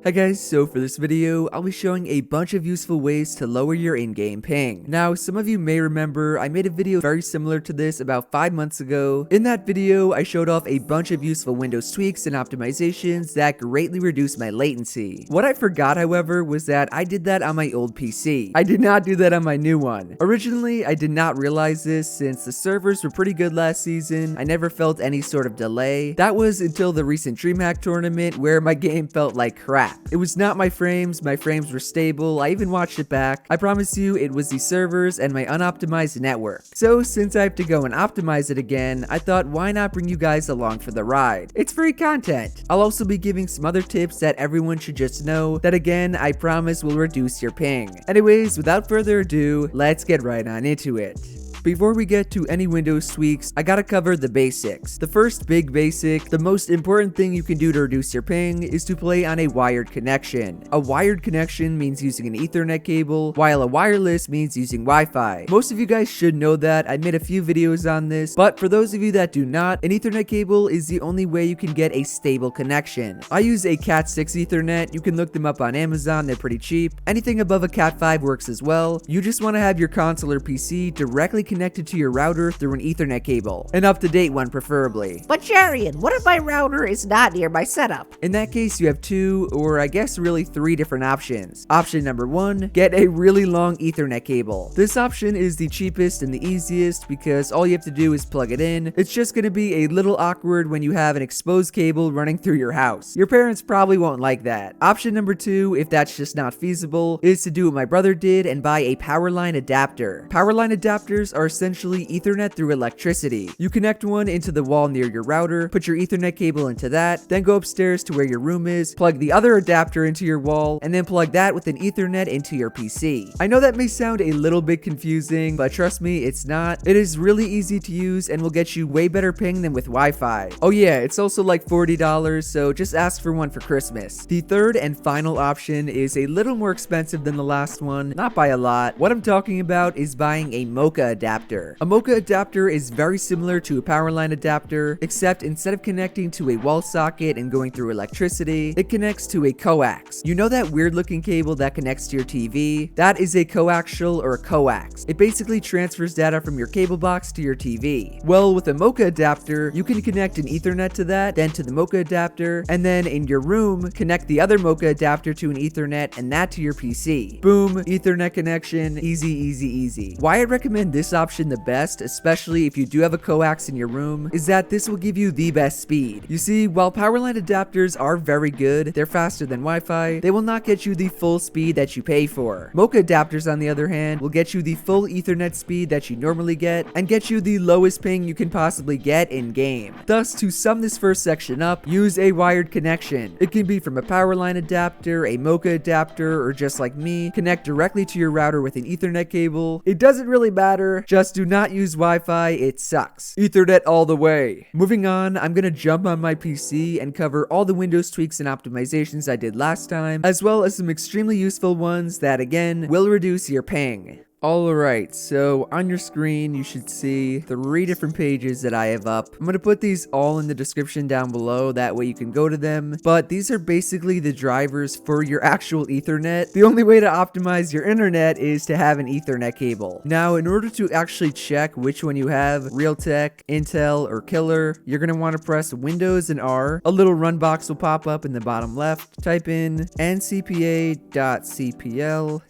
Hi guys, so for this video, I'll be showing a bunch of useful ways to lower your in-game ping. Now, some of you may remember I made a video very similar to this about 5 months ago. In that video, I showed off a bunch of useful Windows tweaks and optimizations that greatly reduce my latency. What I forgot, however, was that I did that on my old PC. I did not do that on my new one. Originally, I did not realize this since the servers were pretty good last season. I never felt any sort of delay. That was until the recent DreamHack tournament where my game felt like crap. It was not my frames were stable, I even watched it back. I promise you it was the servers and my unoptimized network. So since I have to go and optimize it again, I thought why not bring you guys along for the ride. It's free content. I'll also be giving some other tips that everyone should just know that again I promise will reduce your ping. Anyways, without further ado, let's get right on into it. Before we get to any Windows tweaks, I gotta cover the basics. The first big basic, the most important thing you can do to reduce your ping is to play on a wired connection. A wired connection means using an Ethernet cable, while a wireless means using Wi-Fi. Most of you guys should know that. I made a few videos on this, but for those of you that do not, an Ethernet cable is the only way you can get a stable connection. I use a Cat 6 Ethernet. You can look them up on Amazon, they're pretty cheap. Anything above a Cat 5 works as well. You just want to have your console or PC directly connected to your router through an Ethernet cable, an up-to-date one preferably. But Jerian, what if my router is not near my setup? In that case, you have two, or I guess really three different options. Option number one, get a really long Ethernet cable. This option is the cheapest and the easiest because all you have to do is plug it in. It's just going to be a little awkward when you have an exposed cable running through your house. Your parents probably won't like that. Option number two, if that's just not feasible, is to do what my brother did and buy a power line adapter. Power line adapters are essentially Ethernet through electricity. You connect one into the wall near your router, put your Ethernet cable into that, then go upstairs to where your room is, plug the other adapter into your wall, and then plug that with an Ethernet into your PC. I know that may sound a little bit confusing, but trust me, it's not. It is really easy to use and will get you way better ping than with Wi-Fi. Oh yeah, it's also like $40, so just ask for one for Christmas. The third and final option is a little more expensive than the last one, not by a lot. What I'm talking about is buying a Mocha adapter. A Mocha adapter is very similar to a power line adapter, except instead of connecting to a wall socket and going through electricity, it connects to a coax. You know that weird looking cable that connects to your TV? That is a coaxial or a coax. It basically transfers data from your cable box to your TV. Well, with a Mocha adapter, you can connect an Ethernet to that, then to the Mocha adapter, and then in your room, connect the other Mocha adapter to an Ethernet and that to your PC. Boom, Ethernet connection, easy, easy, easy. Why I recommend this option the best, especially if you do have a coax in your room, is that this will give you the best speed. You see, while powerline adapters are very good, they're faster than Wi-Fi, they will not get you the full speed that you pay for. Mocha adapters, on the other hand, will get you the full Ethernet speed that you normally get, and get you the lowest ping you can possibly get in-game. Thus, to sum this first section up, use a wired connection. It can be from a powerline adapter, a Mocha adapter, or just like me, connect directly to your router with an Ethernet cable. It doesn't really matter, just do not use Wi-Fi, it sucks. Ethernet all the way. Moving on, I'm gonna jump on my PC and cover all the Windows tweaks and optimizations I did last time, as well as some extremely useful ones that again will reduce your ping. Alright, so on your screen you should see 3 different pages that I have up. I'm going to put these all in the description down below, that way you can go to them. But these are basically the drivers for your actual Ethernet. The only way to optimize your internet is to have an Ethernet cable. Now, in order to actually check which one you have, Realtek, Intel, or Killer, you're going to want to press Windows and R. A little run box will pop up in the bottom left. Type in ncpa.cpl.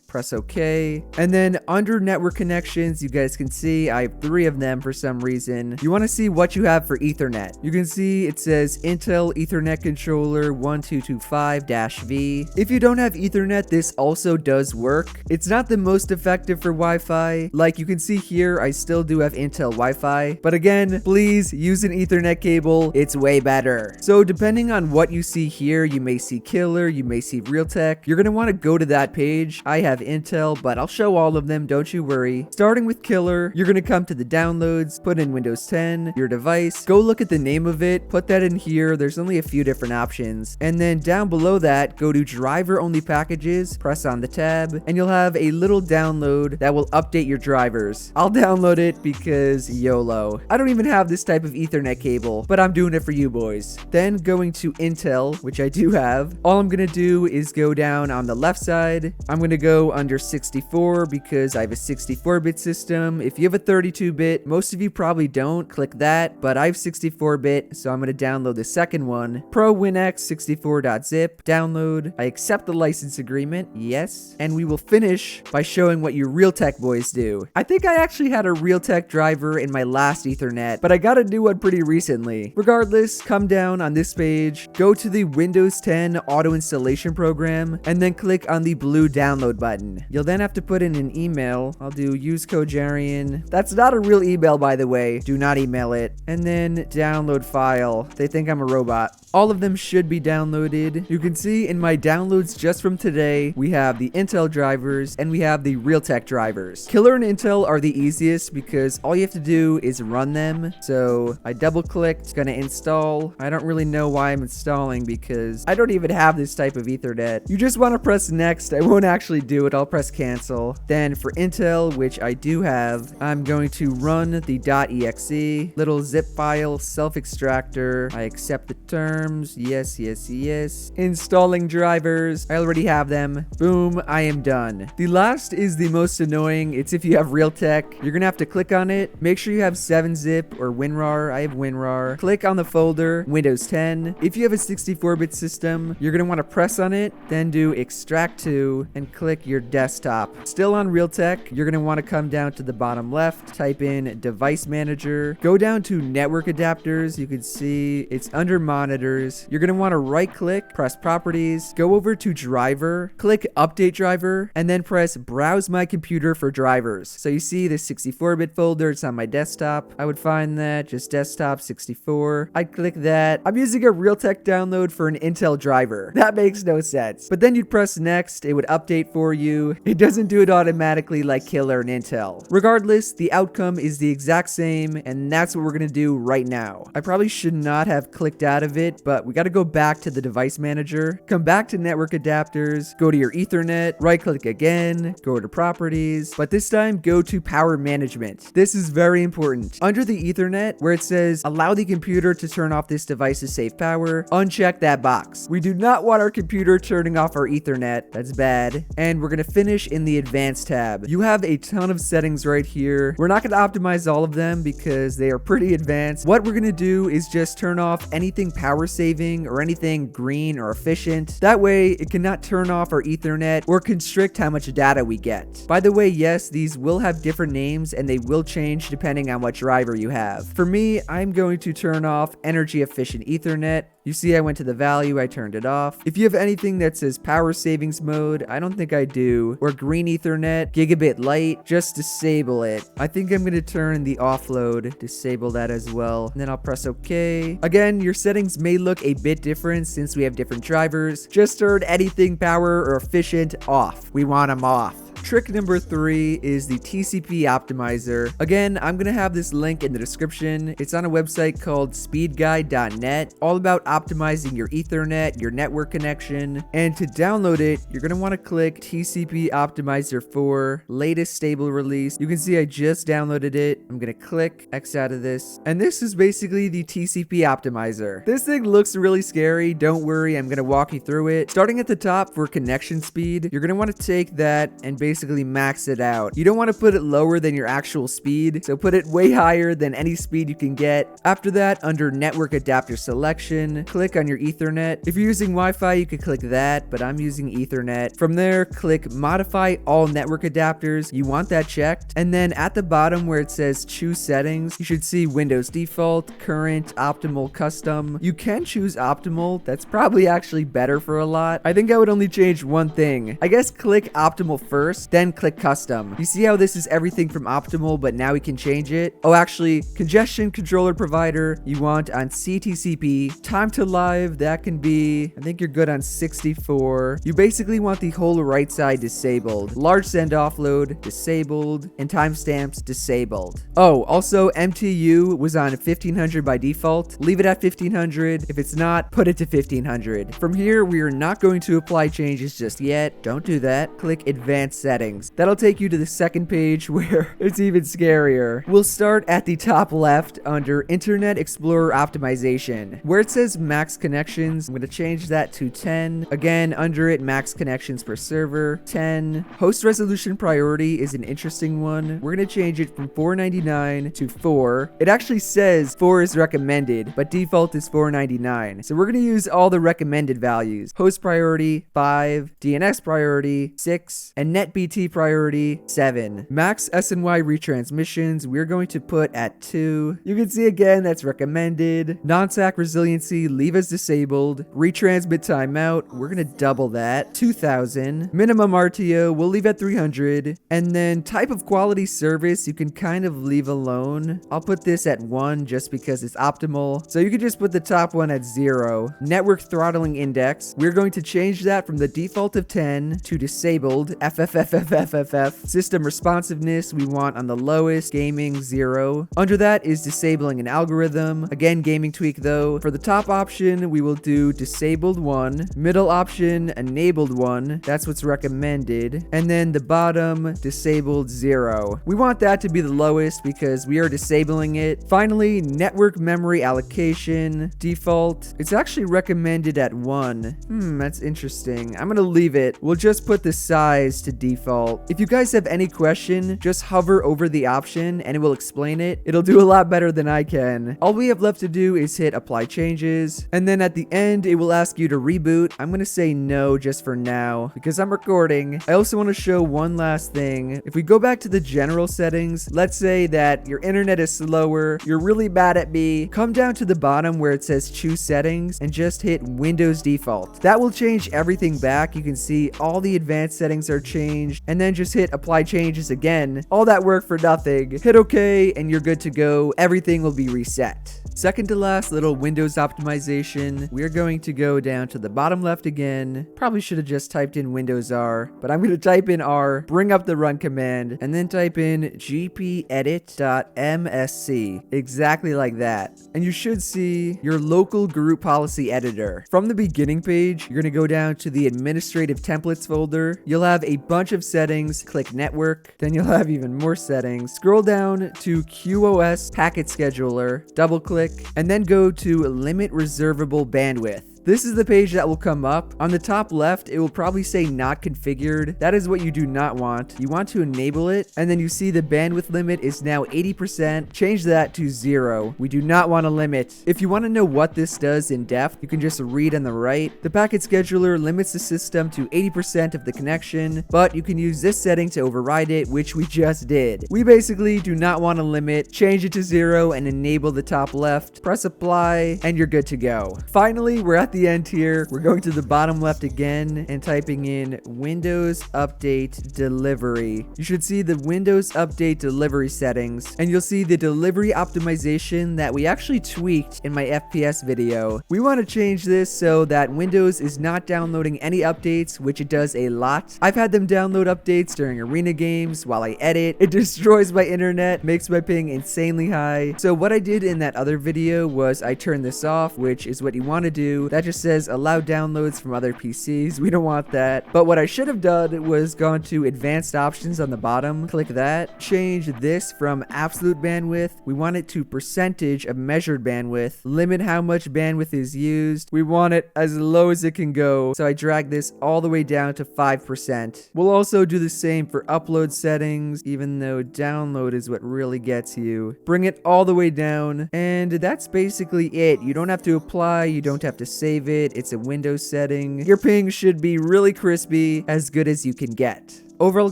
Press OK. And then under network connections, you guys can see I have 3 of them for some reason. You want to see what you have for Ethernet. You can see it says Intel Ethernet Controller 1225-V. If you don't have Ethernet, this also does work. It's not the most effective for Wi-Fi. Like you can see here, I still do have Intel Wi-Fi. But again, please use an Ethernet cable. It's way better. So depending on what you see here, you may see Killer, you may see Realtek. You're going to want to go to that page. I have Intel, but I'll show all of them, don't you worry. Starting with Killer, you're gonna come to the downloads, put in Windows 10, your device, go look at the name of it, put that in here. There's only a few different options. And then down below that, go to driver only packages, press on the tab, and you'll have a little download that will update your drivers. I'll download it because YOLO. I don't even have this type of Ethernet cable, but I'm doing it for you boys. Then going to Intel, which I do have, all I'm gonna do is go down on the left side. I'm gonna go under 64 because I have a 64-bit system. If you have a 32-bit, most of you probably don't, click that, but I have 64-bit, so I'm gonna download the second one. Pro WinX 64.zip, download. I accept the license agreement, yes, and we will finish by showing what you Realtek boys do. I think I actually had a Realtek driver in my last Ethernet, but I got a new one pretty recently. Regardless, come down on this page, go to the Windows 10 auto installation program, and then click on the blue download button. You'll then have to put in an email. I'll do use code JERIAN. That's not a real email, by the way. Do not email it. And then download file. They think I'm a robot. All of them should be downloaded. You can see in my downloads just from today, we have the Intel drivers and we have the Realtek drivers. Killer and Intel are the easiest because all you have to do is run them. So I double clicked, it's gonna install. I don't really know why I'm installing because I don't even have this type of Ethernet. You just want to press next. I won't actually do it. I'll press cancel. Then for Intel, which I do have, I'm going to run the .exe, little zip file, self-extractor. I accept the terms. Yes, yes, yes. Installing drivers. I already have them. Boom, I am done. The last is the most annoying. It's if you have Realtek. You're gonna have to click on it. Make sure you have 7-zip or WinRAR. I have WinRAR. Click on the folder, Windows 10. If you have a 64-bit system, you're gonna want to press on it, then do extract to, and click your desktop. Still on Realtek, you're gonna want to come down to the bottom left, type in device manager, go down to network adapters. You can see it's under monitors. You're gonna want to right click, press properties, go over to driver, click update driver, and then press browse my computer for drivers. So you see the 64-bit folder, it's on my desktop. I would find that, just desktop 64. I'd click that. I'm using a Realtek download for an Intel driver. That makes no sense. But then you'd press next, it would update for you. It doesn't do it automatically like Killer and Intel. Regardless, the outcome is the exact same, and that's what we're gonna do right now. I probably should not have clicked out of it, but we gotta go back to the device manager, come back to network adapters, go to your Ethernet, right click again, go to properties, but this time go to power management. This is very important. Under the Ethernet, where it says allow the computer to turn off this device to save power, uncheck that box. We do not want our computer turning off our Ethernet. That's bad. And we're gonna finish in the advanced tab. You have a ton of settings right here. We're not gonna optimize all of them because they are pretty advanced. What we're gonna do is just turn off anything power saving or anything green or efficient. That way it cannot turn off our Ethernet or constrict how much data we get. By the way, yes, these will have different names and they will change depending on what driver you have. For me, I'm going to turn off energy efficient Ethernet. You see I went to the value, I turned it off. If you have anything that says power savings mode, I don't think I do, or green Ethernet, gigabit light, just disable it. I think I'm gonna turn the offload, disable that as well, and then I'll press OK. Again, your settings may look a bit different since we have different drivers. Just turn anything power or efficient off. We want them off. Trick number 3 is the TCP Optimizer. Again, I'm gonna have this link in the description. It's on a website called speedguide.net, all about optimizing your Ethernet, your network connection. And to download it, you're gonna wanna click TCP Optimizer 4, latest stable release. You can see I just downloaded it. I'm gonna click X out of this. And this is basically the TCP Optimizer. This thing looks really scary. Don't worry, I'm gonna walk you through it. Starting at the top for connection speed, you're gonna wanna take that and basically max it out. You don't want to put it lower than your actual speed, so put it way higher than any speed you can get. After that, under network adapter selection, click on your Ethernet. If you're using Wi-Fi, you could click that, but I'm using Ethernet. From there, click modify all network adapters. You want that checked. And then at the bottom where it says choose settings, you should see Windows default, current, optimal, custom. You can choose optimal. That's probably actually better for a lot. I think I would only change one thing. I guess click optimal first, first, then click custom. You see how this is everything from optimal, but now we can change it? Oh, actually, congestion controller provider, you want on CTCP. Time to live, that can be, I think you're good on 64. You basically want the whole right side disabled. Large send offload, disabled, and timestamps disabled. Oh, also MTU was on 1500 by default. Leave it at 1500. If it's not, put it to 1500. From here, we are not going to apply changes just yet. Don't do that. Click advanced settings. That'll take you to the second page where it's even scarier. We'll start at the top left under Internet Explorer Optimization. Where it says max connections, I'm going to change that to 10. Again, under it, max connections per server, 10. Host resolution priority is an interesting one. We're going to change it from 499 to 4. It actually says 4 is recommended, but default is 499. So we're going to use all the recommended values. Host priority, 5. DNS priority, 6. And NetBT priority, 7. Max SNY retransmissions, we're going to put at 2. You can see again, that's recommended. Non-SAC resiliency, leave as disabled. Retransmit timeout, we're going to double that, 2000. Minimum RTO, we'll leave at 300. And then type of quality service, you can kind of leave alone. I'll put this at 1 just because it's optimal. So you can just put the top one at 0. Network throttling index, we're going to change that from the default of 10 to disabled, FFFFFFF. System responsiveness, we want on the lowest, gaming 0. Under that is disabling an algorithm. Again, gaming tweak though. For the top option, we will do disabled 1. Middle option, enabled 1. That's what's recommended. And then the bottom, disabled 0. We want that to be the lowest because we are disabling it. Finally, network memory allocation, default. It's actually recommended at 1. That's interesting. I'm gonna leave it. We'll just put the size to default. If you guys have any question, just hover over the option and it will explain it. It'll do a lot better than I can. All we have left to do is hit apply changes. And then at the end, it will ask you to reboot. I'm gonna say no just for now because I'm recording. I also want to show one last thing. If we go back to the general settings, let's say that your internet is slower, you're really bad at me, come down to the bottom where it says choose settings and just hit Windows default. That will change everything back. You can see all the advanced settings are changed, and then just hit apply changes again. All that work for nothing. Hit OK and you're good to go. Everything will be reset. Second to last little Windows optimization. We're going to go down to the bottom left again. Probably should have just typed in Windows R, but I'm going to type in R, bring up the run command, and then type in gpedit.msc. Exactly like that. And you should see your local group policy editor. From the beginning page, you're going to go down to the administrative templates folder. You'll have a bunch of settings. Click network. Then you'll have even more settings. Scroll down to QoS packet scheduler. Double click. And then go to limit reservable bandwidth. This is the page that will come up. On the top left, it will probably say not configured. That is what you do not want. You want to enable it, and then you see the bandwidth limit is now 80%. Change that to 0. We do not want a limit. If you want to know what this does in depth, you can just read on the right. The packet scheduler limits the system to 80% of the connection, but you can use this setting to override it, which we just did. We basically do not want a limit. Change it to 0 and enable the top left. Press apply, and you're good to go. Finally, we're at the end here. We're going to the bottom left again and typing in Windows Update Delivery. You should see the Windows Update Delivery settings, and you'll see the delivery optimization that we actually tweaked in my FPS video. We want to change this so that Windows is not downloading any updates, which it does a lot. I've had them download updates during arena games while I edit. It destroys my internet, makes my ping insanely high. So what I did in that other video was I turned this off, which is what you want to do. That just says allow downloads from other PCs. We don't want that. But what I should have done was gone to advanced options on the bottom. Click that. Change this from absolute bandwidth. We want it to percentage of measured bandwidth. Limit how much bandwidth is used. We want it as low as it can go. So I drag this all the way down to 5%. We'll also do the same for upload settings, even though download is what really gets you. Bring it all the way down. And that's basically it. You don't have to apply. You don't have to save it. It's a Windows setting. Your ping should be really crispy, as good as you can get. Overall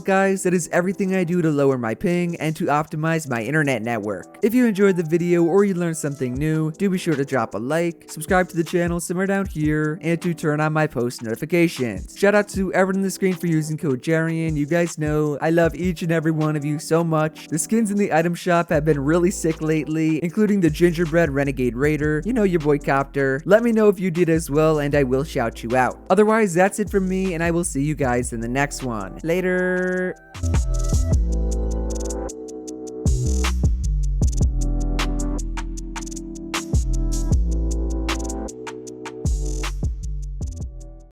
guys, that is everything I do to lower my ping and to optimize my internet network. If you enjoyed the video or you learned something new, do be sure to drop a like, subscribe to the channel somewhere down here, and to turn on my post notifications. Shout out to everyone on the screen for using code JERIan. You guys know I love each and every one of you so much. The skins in the item shop have been really sick lately, including the gingerbread renegade raider, you know, your boy Copter. Let me know if you did as well and I will shout you out. Otherwise, that's it from me and I will see you guys in the next one. Later.